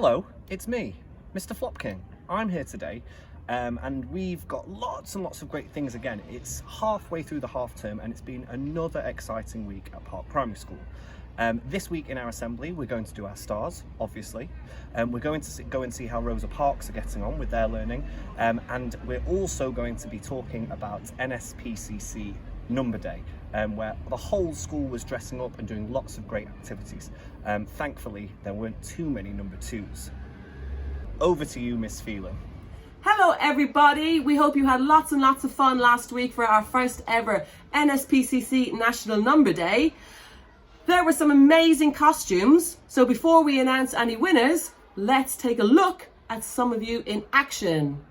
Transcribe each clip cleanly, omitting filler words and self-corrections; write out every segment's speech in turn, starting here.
Hello, it's me, Mr. Flopking. I'm here today and we've got lots and lots of great things again. It's halfway through the half term and it's been another exciting week at Park Primary School. This week in our assembly we're going to do our stars, obviously. We're going to go and see how Rosa Parks are getting on with their learning, and we're also going to be talking about NSPCC Number Day, where the whole school was dressing up and doing lots of great activities. Thankfully, there weren't too many number twos. Over to you, Miss Phelan. Hello everybody, we hope you had lots and lots of fun last week for our first ever NSPCC National Number Day. There were some amazing costumes, so before we announce any winners, let's take a look at some of you in action.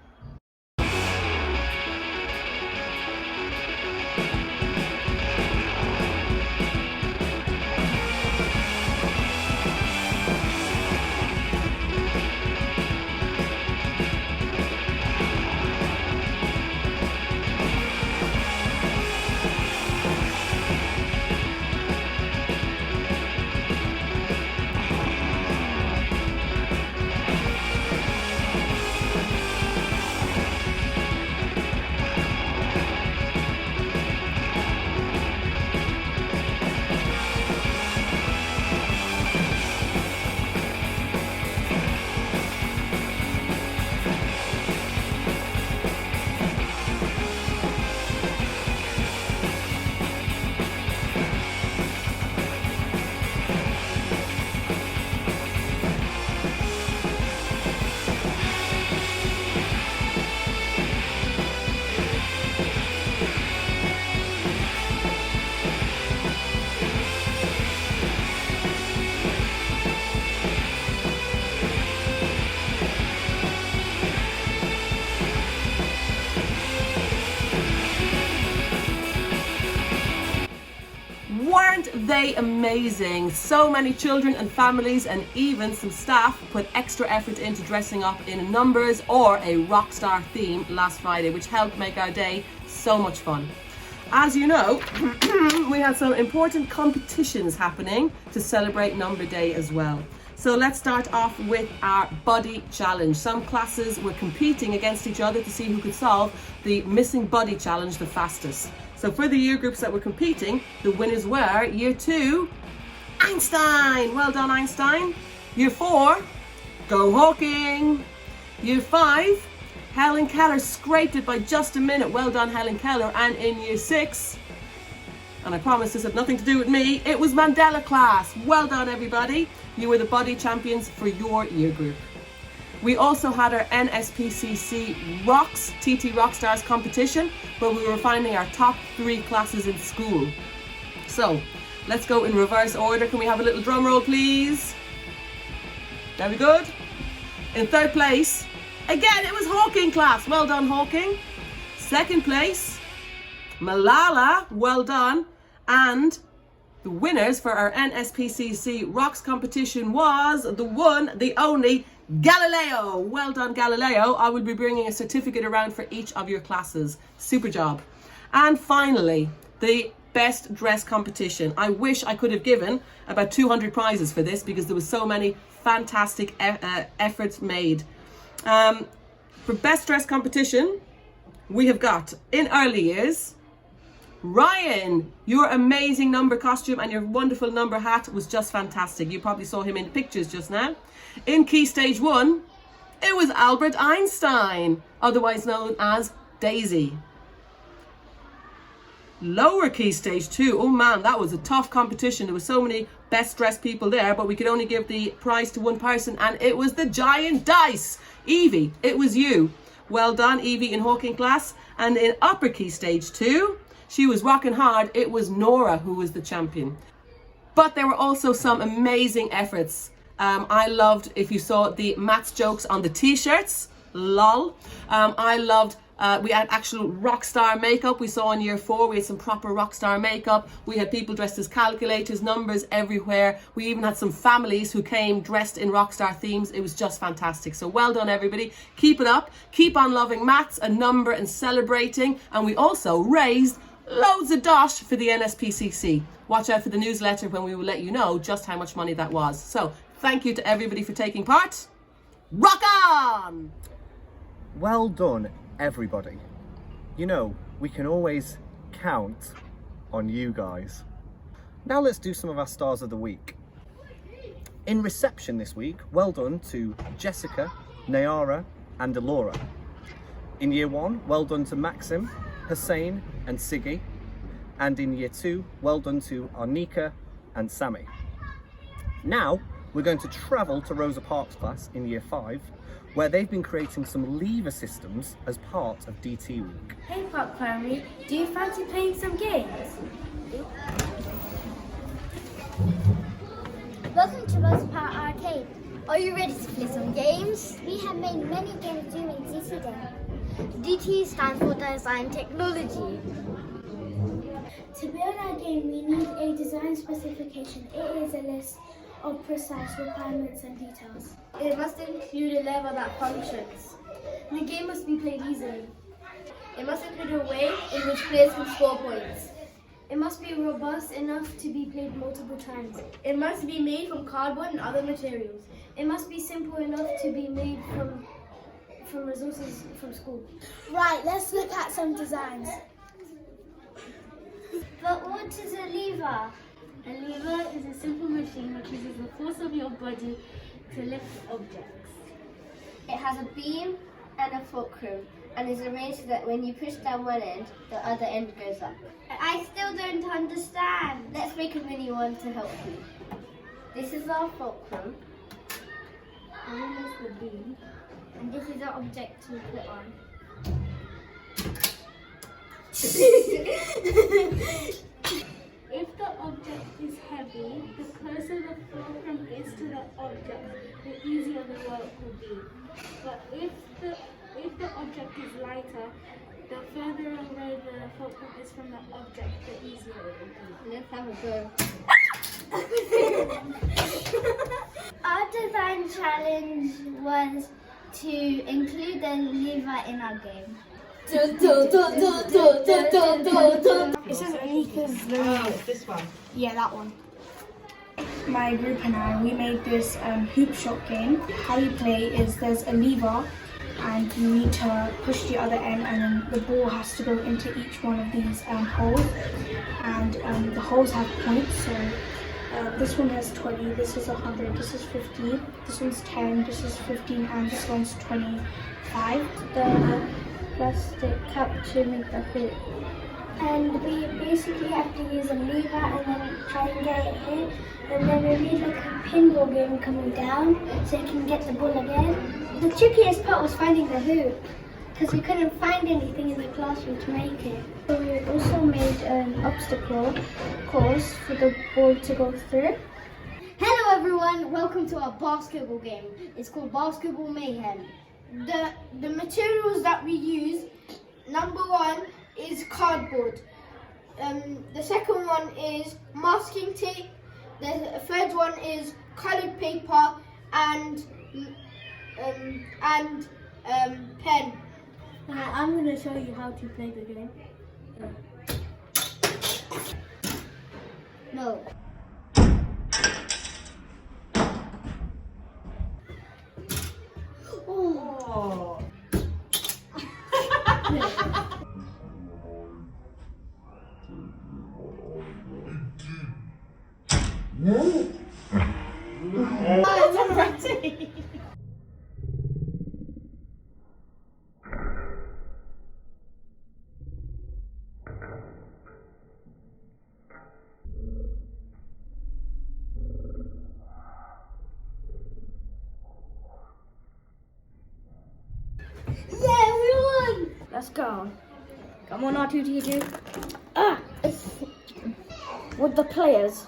Weren't they amazing? So many children and families and even some staff put extra effort into dressing up in numbers or a rock star theme last Friday, which helped make our day so much fun. As you know, we had some important competitions happening to celebrate Number Day as well. So let's start off with our body challenge. Some classes were competing against each other to see who could solve the missing body challenge the fastest. So for the year groups that were competing, the winners were Year 2, Einstein. Well done, Einstein. Year 4, Go Hawking. Year 5, Helen Keller scraped it by just a minute. Well done, Helen Keller. And in Year 6, and I promise this had nothing to do with me, it was Mandela class. Well done, everybody. You were the body champions for your year group. We also had our NSPCC Rocks, TT Rockstars competition, where we were finding our top 3 classes in school. So let's go in reverse order. Can we have a little drum roll, please? Very good. In 3rd place, again, it was Hawking class. Well done, Hawking. 2nd place, Malala. Well done. And the winners for our NSPCC Rocks competition was the one, the only, Galileo. Well done, Galileo. I will be bringing a certificate around for each of your classes. Super job. And finally, the best dress competition. I wish I could have given about 200 prizes for this because there was so many fantastic efforts made. For best dress competition, we have got in early years, Ryan, your amazing number costume and your wonderful number hat was just fantastic. You probably saw him in pictures just now. In Key Stage 1, it was Albert Einstein, otherwise known as Daisy. Lower Key Stage 2, oh man, that was a tough competition. There were so many best dressed people there, but we could only give the prize to one person, and it was the giant dice. Evie, it was you. Well done, Evie, in Hawking class. And in Upper Key Stage 2, she was rocking hard. It was Nora who was the champion. But there were also some amazing efforts. I loved, if you saw the maths jokes on the t-shirts, lol. I loved, we had actual rock star makeup. We saw in Year 4, we had some proper rock star makeup. We had people dressed as calculators, numbers everywhere. We even had some families who came dressed in rock star themes. It was just fantastic. So well done, everybody. Keep it up. Keep on loving maths and number and celebrating. And we also raised loads of dosh for the NSPCC. Watch out for the newsletter when we will let you know just how much money that was. So thank you to everybody for taking part. Rock on! Well done, everybody. You know, we can always count on you guys. Now let's do some of our stars of the week. In reception this week, well done to Jessica, Nayara and Alora. In year 1, well done to Maxim, Hussein and Siggy. And in year 2, well done to Arnika and Sammy. Now, we're going to travel to Rosa Parks class in year 5, where they've been creating some lever systems as part of DT week. Hey Park Primary, do you fancy playing some games? Welcome to Rosa Parks Arcade. Are you ready to play some games? We have made many games during DT Day. DT stands for Design Technology. To build our game, we need a design specification. It is a list of precise requirements and details. It must include a level that functions. The game must be played easily. It must include a way in which players can score points. It must be robust enough to be played multiple times. It must be made from cardboard and other materials. It must be simple enough to be made from resources from school. Right, let's look at some designs. But what is a lever? A lever is a simple machine which uses the force of your body to lift objects. It has a beam and a fulcrum and is arranged so that when you push down one end, the other end goes up. I still don't understand. Let's make a mini one to help you. This is our fulcrum. And this is the beam. And this is our object to put on. If the object is heavy, the closer the fulcrum is to the object, the easier the work will be. But if the object is lighter, the further away the fulcrum is from the object, the easier it will be. Let's have a go. Our design challenge was to include the lever in our game. It says Anika's This one. Yeah, that one. My group and I, we made this hoop shot game. How you play is there's a lever and you need to push the other end and then the ball has to go into each one of these holes. And the holes have points, so this one has 20, this is 100, this is 50, this one's 10, this is 15, and this one's 25. The plastic cup to make the hoop. And we basically have to use a lever and then try and get it in. And then we need like a pinball game coming down so you can get the ball again. The trickiest part was finding the hoop because we couldn't find anything in the classroom to make it. So we also made an obstacle course for the ball to go through. Hello everyone, welcome to our basketball game. It's called Basketball Mayhem. The materials that we use, number 1 is cardboard. The second one is masking tape. The third one is coloured paper and pen. I'm going to show you how to play the game. No. Oh. Yeah, we won! Let's go. Come on, R2D2. Ah! With the players.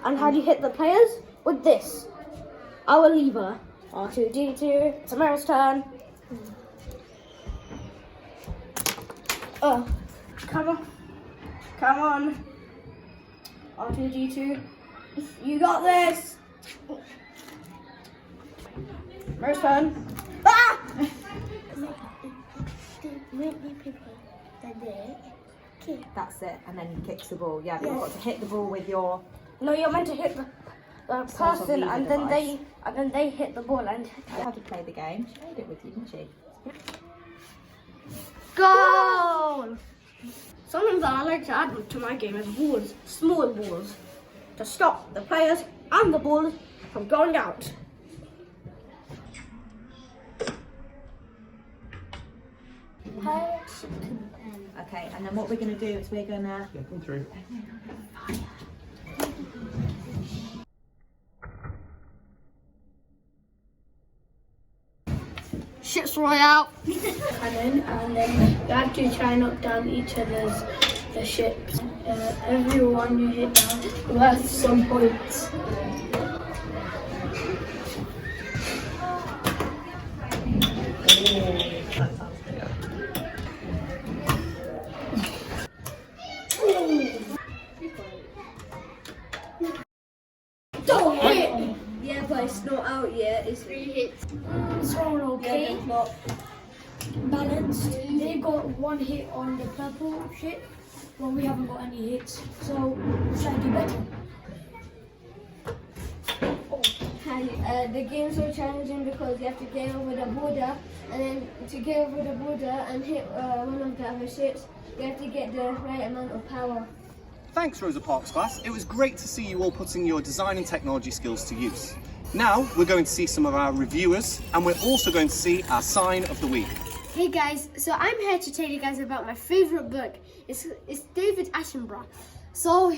And how do you hit the players? With this. Our lever. R2D2. Samara's turn. Oh. Come on. Come on. R2D2. You got this. Samara's turn. Ah! That's it, and then he kicks the ball. Yeah, but you've got to hit the ball with your. No, you're meant to hit the. person, and then they hit the ball and How to play the game. She made it with you, didn't she? goal. Something that I like to add to my game is balls, small balls, to stop the players and the ball from going out. Okay, and then what we're going to do is we're going to... Yeah, come through. Ships royale. And then you have to try and knock down each other's the ships. Everyone you hit down worth some points. Don't hit. Yeah, but it's not out yet. It's 3 hits. It's all okay. Balanced. They got 1 hit on the purple ship. Well, we haven't got any hits, so slightly better. And the game's so challenging because you have to get over the border, and then to get over the border and hit one of the other ships, you have to get the right amount of power. Thanks, Rosa Parks class. It was great to see you all putting your design and technology skills to use. Now we're going to see some of our reviewers, and we're also going to see our sign of the week. Hey guys, so I'm here to tell you guys about my favourite book. It's David Attenborough. So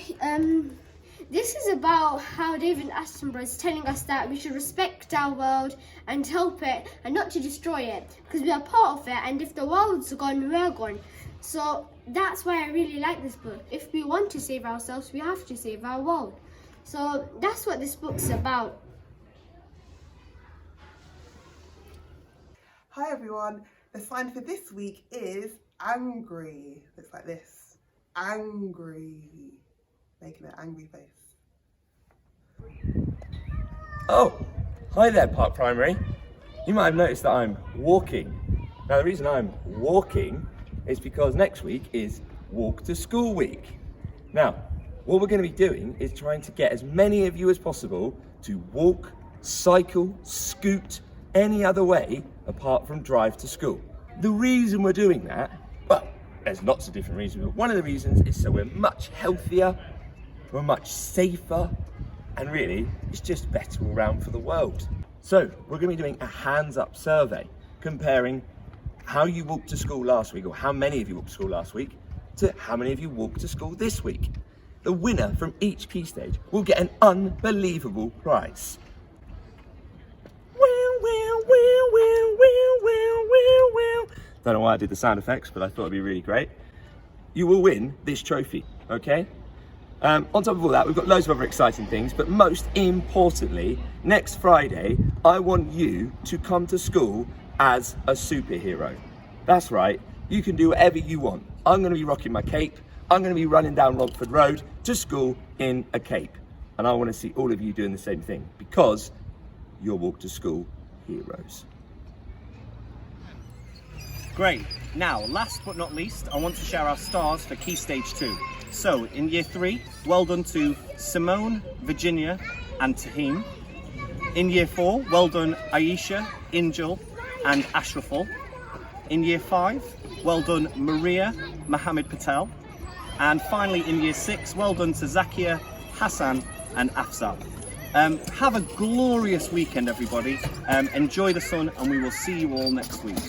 this is about how David Attenborough is telling us that we should respect our world and help it and not to destroy it, because we are part of it, and if the world's gone, we're gone. So that's why I really like this book. If we want to save ourselves, we have to save our world. So that's what this book's about. Hi everyone, the sign for this week is angry. Looks like this. Angry. Making an angry face. Oh, hi there, Park Primary. You might have noticed that I'm walking. Now, the reason I'm walking is because next week is Walk to School Week. Now, what we're going to be doing is trying to get as many of you as possible to walk, cycle, scoot, any other way apart from drive to school. The reason we're doing that, well, there's lots of different reasons, but one of the reasons is so we're much healthier, we're much safer, and really, it's just better all round for the world. So, we're going to be doing a hands-up survey, comparing how you walked to school last week, or how many of you walked to school last week, to how many of you walked to school this week. The winner from each key stage will get an unbelievable prize. Don't know why I did the sound effects, but I thought it'd be really great. You will win this trophy, okay? On top of all that, we've got loads of other exciting things, but most importantly, next Friday, I want you to come to school as a superhero. That's right, you can do whatever you want. I'm gonna be rocking my cape. I'm gonna be running down Romford Road to school in a cape. And I wanna see all of you doing the same thing, because you're Walk to School heroes. Great. Now, last but not least, I want to share our stars for Key Stage 2. So, in Year 3, well done to Simone, Virginia and Tahim. In Year 4, well done Aisha, Injil and Ashraful. In Year 5, well done Maria, Mohammed Patel. And finally, in Year 6, well done to Zakia, Hassan and Afzal. Have a glorious weekend, everybody. Enjoy the sun, and we will see you all next week.